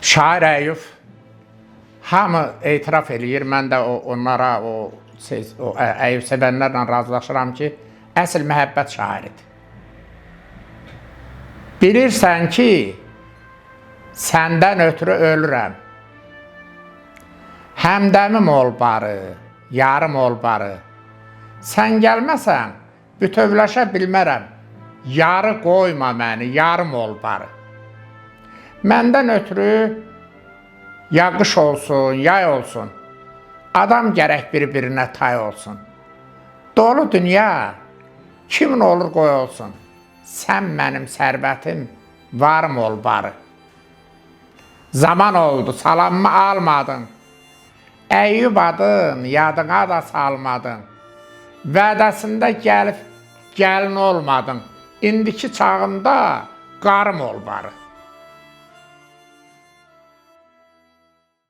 Şair Əyyub hamı etiraf eləyir. Mən də onlara, o Əyyub sevənlərlə razılaşıram ki, əsl məhəbbət şairidir. Bilirsən ki, səndən ötürü ölürəm. Həmdəmim ol barı, yarım ol barı. Sən gəlməsən, bütövləşə bilmərəm. Yarı qoyma məni, yarım ol barı. Məndən ötürü ya qış olsun, yay olsun, adam gərək bir-birinə tay olsun. Dolu dünya kimin olur qoy olsun, sən mənim sərbətim, varım ol barı. Zaman oldu, salamımı almadın, Əyyub adın yadına da salmadın. Vədəsində gəlib gəlin olmadın, indiki çağımda qarım ol barı.